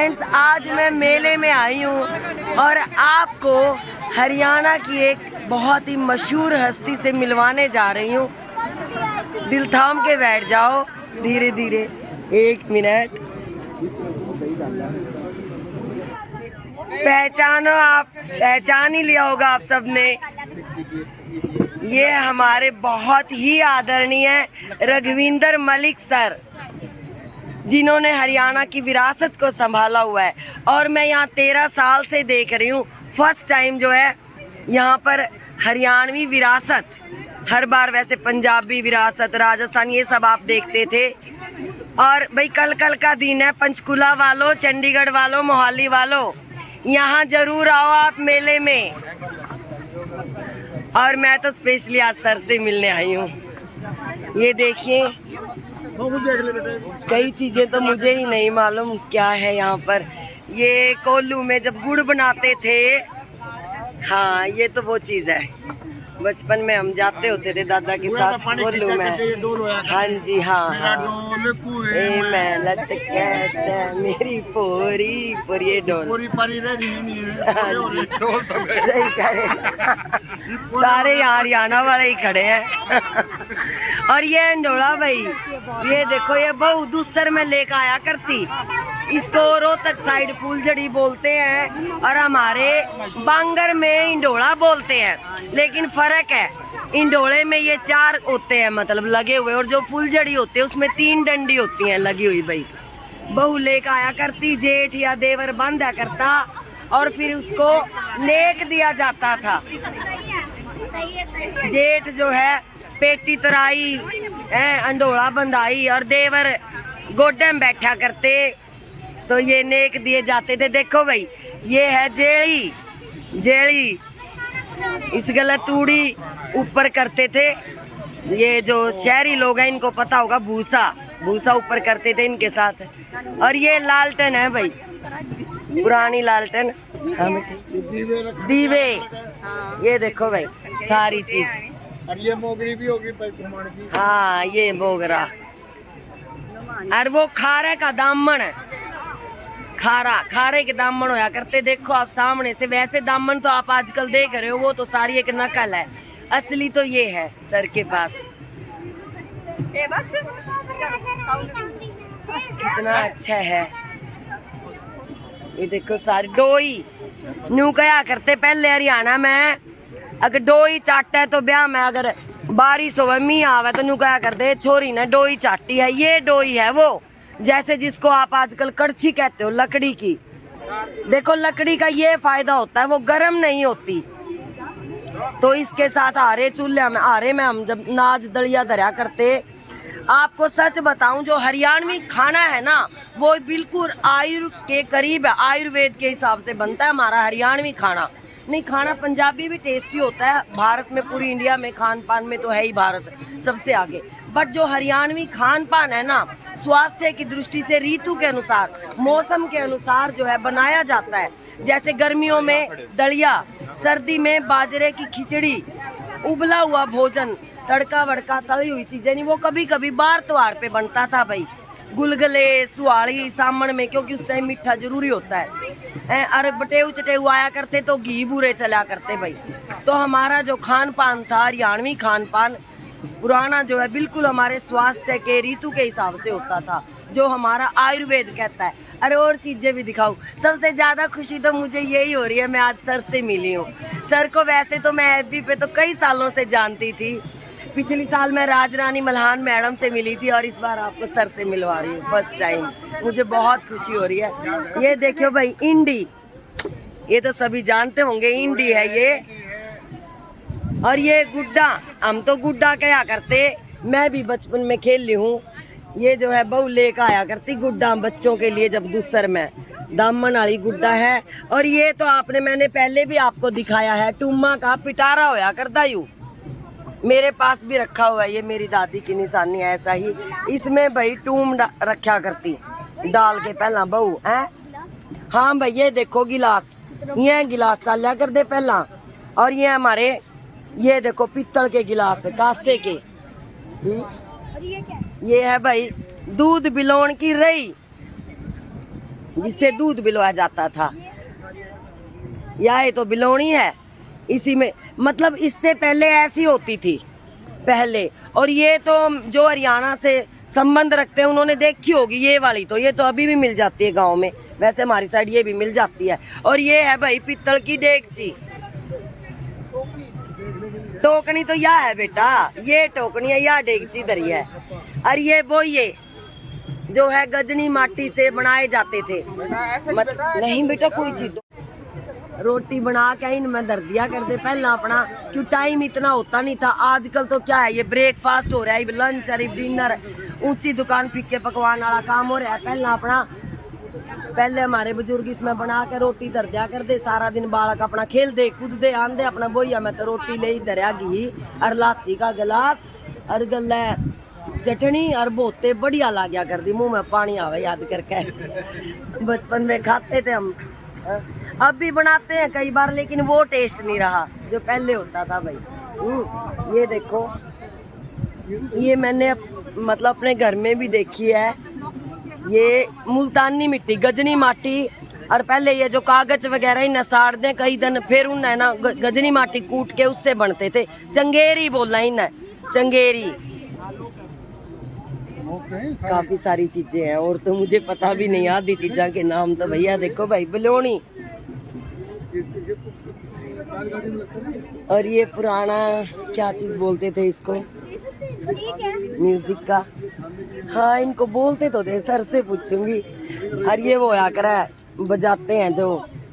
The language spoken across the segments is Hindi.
फ्रेंड्स, आज मैं मेले में आई हूँ और आपको हरियाणा की एक बहुत ही मशहूर हस्ती से मिलवाने जा रही हूँ। दिल थाम के बैठ जाओ, धीरे धीरे, 1 मिनट। पहचानो, आप पहचान ही लिया होगा आप सबने। ये हमारे बहुत ही आदरणीय रघविंदर मलिक सर, जिन्होंने हरियाणा की विरासत को संभाला हुआ है। और मैं यहाँ 13 साल से देख रही हूँ, फर्स्ट टाइम जो है यहाँ पर हरियाणवी विरासत। हर बार वैसे पंजाबी विरासत, राजस्थान, ये सब आप देखते थे। और भाई कल का दिन है, पंचकुला वालों, चंडीगढ़ वालों, मोहाली वालों, यहाँ जरूर आओ आप मेले में। और मैं तो स्पेशली आज सर से मिलने आई हूँ। ये देखिए, कई चीजें तो मुझे ही नहीं मालूम क्या है यहाँ पर। ये कोल्लू में जब गुड़ बनाते थे, हाँ ये तो वो चीज है। बचपन में हम जाते होते थे दादा के साथ कोल्लू में। हाँ जी, हाँ हाँ। ए मैं लट कैसे मेरी पोरी पोरी, ये डोल सही कह रहे, सारे यहाँ हरियाणा वाले ही खड़े हैं। और ये अंडोला भाई, ये देखो, ये बहु दूसर में लेकर आया करती। इसको रोहतक साइड फूलझड़ी बोलते हैं और हमारे बांगर में इंडोला बोलते हैं। लेकिन फर्क है, इंडोले में ये 4 होते हैं मतलब लगे हुए, और जो फूलझड़ी होते हैं उसमें 3 डंडी होती हैं लगी हुई। भाई बहू लेकर आया करती, जेठ या देवर बांधा करता और फिर उसको नेक दिया जाता था। जेठ जो है पेटी तराई है, अंडोला बंधाई, और देवर गोडे में बैठा करते, तो ये नेक दिए जाते थे। देखो भाई, ये है जेड़ी, जेड़ी इस गलत तूड़ी ऊपर करते थे। ये जो शहरी लोग हैं इनको पता होगा, भूसा, भूसा ऊपर करते थे इनके साथ। और ये लालटेन है भाई, पुरानी लालटेन, दीवे। ये देखो भाई सारी चीज। और ये मोगरी भी होगी प्रमाण की। हाँ ये मोगरा। और वो खारे का दामन है, खारे के दामन होया करते। देखो आप सामने से, वैसे दामन तो आप आजकल देख रहे हो, वो तो सारी एक नकल है। असली तो ये है सर के पास। कितना अच्छा है। ये देखो सारी डोई न्यू कया करते पहले हरियाणा में। अगर डोई चाटा है तो ब्याह में, अगर बारिश हो मी आवे तो न्यू कया करते, छोरी ने डोई चाटी है। ये डोई है वो, जैसे जिसको आप आजकल कड़छी कहते हो, लकड़ी की। देखो लकड़ी का ये फायदा होता है, वो गर्म नहीं होती। तो इसके साथ आरे चूल्हे में, आरे में हम जब नाज दलिया धरा करते, आपको सच बताऊं, जो हरियाणवी खाना है ना, वो बिल्कुल के करीब है। आयुर्वेद के हिसाब से बनता है हमारा हरियाणवी खाना। नहीं, खाना पंजाबी भी टेस्टी होता है। भारत में, पूरी इंडिया में खान पान में तो है ही भारत सबसे आगे। बट जो हरियाणवी खान पान है ना, स्वास्थ्य की दृष्टि से ऋतु के अनुसार, मौसम के अनुसार जो है बनाया जाता है। जैसे गर्मियों में दलिया, सर्दी में बाजरे की खिचड़ी, उबला हुआ भोजन, तड़का वड़का, तली हुई चीजें नहीं, वो कभी कभी बार त्योहार पे बनता था भाई। गुलगुले, सुहाड़ी सामन में, क्योंकि उस टाइम मीठा जरूरी होता है। अरे बटेऊ चटेऊ आया करते तो घी बूरे चला करते भाई। तो हमारा जो खान पान था, हरियाणवी खान पान पुराना जो है, बिल्कुल हमारे स्वास्थ्य के ऋतु के हिसाब से होता था, जो हमारा आयुर्वेद कहता है। अरे और चीजें भी दिखाऊं। सबसे ज्यादा खुशी तो मुझे यही हो रही है, मैं आज सर से मिली हूँ। सर को वैसे तो मैं एफबी पे तो कई सालों से जानती थी। पिछली साल मैं राजरानी मल्हान मैडम से मिली थी, और इस बार आपको सर से मिलवा रही हूँ फर्स्ट टाइम। मुझे बहुत खुशी हो रही है। ये देखो भाई, इंडी, ये तो सभी जानते होंगे, इंडी है ये। और ये गुड्डा, हम तो गुड्डा कहा करते, मैं भी बचपन में खेल ली हूँ। ये जो है बहू लेकर आया करती गुड्डा बच्चों के लिए, जब दूसर में दामन वाली गुड्डा है। और ये तो आपने, मैंने पहले भी आपको दिखाया है, टूमा का पिटारा होया करता यूं। मेरे पास भी रखा हुआ है, ये मेरी दादी की निशानी है। ऐसा ही इसमें भाई टूम रखा करती डाल के पहला बहू है। हाँ भाई ये देखो गिलास, ये गिलास चालिया कर दे पहला। और ये हमारे, ये देखो पित्तल के गिलास, कासे के। ये है भाई दूध बिलोन की रई। जिससे दूध बिलोया जाता था। या ये तो बिलोनी है, इसी में मतलब इससे पहले ऐसी होती थी पहले। और ये तो जो हरियाणा से संबंध रखते हैं उन्होंने देखी होगी ये वाली, तो ये तो अभी भी मिल जाती है गांव में। वैसे हमारी साइड ये भी मिल जाती है। और ये है भाई पीतल की डेगची। टोकनी तो यह है बेटा, ये टोकनी है, यह डेगची धरी है। और ये बोइये जो है गजनी माटी से बनाए जाते थे। नहीं बेटा कोई चीज रोटी बना के इनमें धर दिया करते पहला अपना, क्यों टाइम इतना होता नहीं था। आजकल तो क्या है, ये ब्रेकफास्ट हो रहा है, लंच और डिनर, ऊंची दुकान फीके पकवान वाला काम हो रहा है। पहला अपना, पहले हमारे बुजुर्ग इसमें बना के रोटी धर दिया करते। सारा दिन बालक अपना खेल दे कूद दे आंदे अपना बोइया में तो रोटी ले ही धरिया घी और लासी का गिलास और गले चटनी और बोते बढ़िया ला गया कर दी। मुंह में पानी आवे याद करके। बचपन में खाते थे हम, अब भी बनाते हैं कई बार, लेकिन वो टेस्ट नहीं रहा जो पहले होता था भाई। ये देखो, ये मैंने मतलब अपने घर में भी देखी है। ये मुल्तानी मिट्टी, गजनी माटी, और पहले ये जो कागज वगैरह ही नसाड़ दें कई दिन, फिर उन्हें ना गजनी माटी कूट के उससे बनते थे। चंगेरी बोलना इन्हें, चंगेरी। काफी सारी चीजें हैं और तो मुझे पता भी नहीं आधी चीजों के नाम तो। भैया देखो भाई बिलोनी, और ये पुराना क्या चीज बोलते थे इसको, म्यूजिक का। हाँ इनको बोलते तो थे, सर से पूछूंगी। और ये वो या कर बजाते हैं जो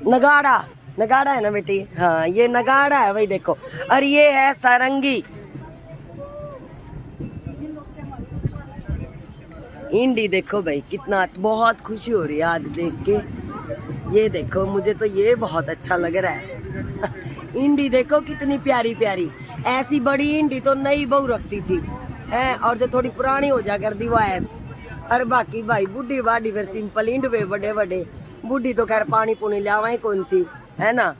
नगाड़ा, नगाड़ा है ना बेटी, हाँ ये नगाड़ा है भाई देखो। और ये है सारंगी। इंडी देखो भाई कितना, बहुत खुशी हो रही है आज देख के। ये देखो मुझे तो ये बहुत अच्छा लग रहा है। इंडी देखो कितनी प्यारी प्यारी। ऐसी बड़ी इंडी तो नई बहू रखती थी है, और जो थोड़ी पुरानी हो जा कर दी वो ऐसी। और बाकी भाई बुढ़ी बाड़ी फिर सिंपल इंड वे बड़े बड़े। बुढ़ी तो खैर पानी पुनी लावा ही कौन थी, है ना।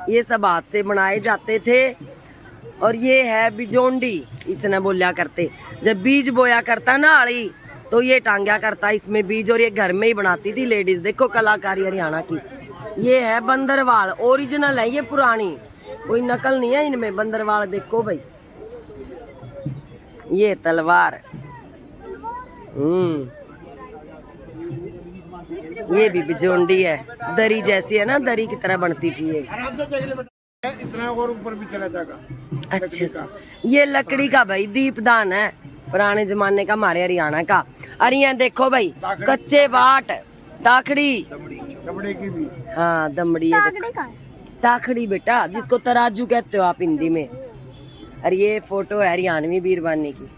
ये सब हाथ से बनाए जाते थे। और ये है बिजोंडी, इसने बोलिया करते जब बीज बोया करता ना आड़ी, तो ये टांग्या करता इसमें बीज, और ये घर में ही बनाती थी लेडीज। देखो कलाकारी हरियाणा की। ये है बंदरवाल, ओरिजिनल है ये, पुरानी कोई नकल नहीं है इनमें। बंदरवाल देखो भाई, ये तलवार। ये भी बिजोंडी है, दरी जैसी है ना, दरी की तरह बनती थी ये। इतना और ऊपर भी चला जाएगा। अच्छा, ये लकड़ी का भाई दीपदान है, पुराने जमाने का हमारे हरियाणा का। और ये देखो भाई कच्चे बाट, ताखड़ी, कपड़े की भी। हाँ दमड़ी है, ताखड़ी बेटा, जिसको तराजू कहते हो आप हिंदी में। और ये फोटो है हरियाणवी बीरबानी की।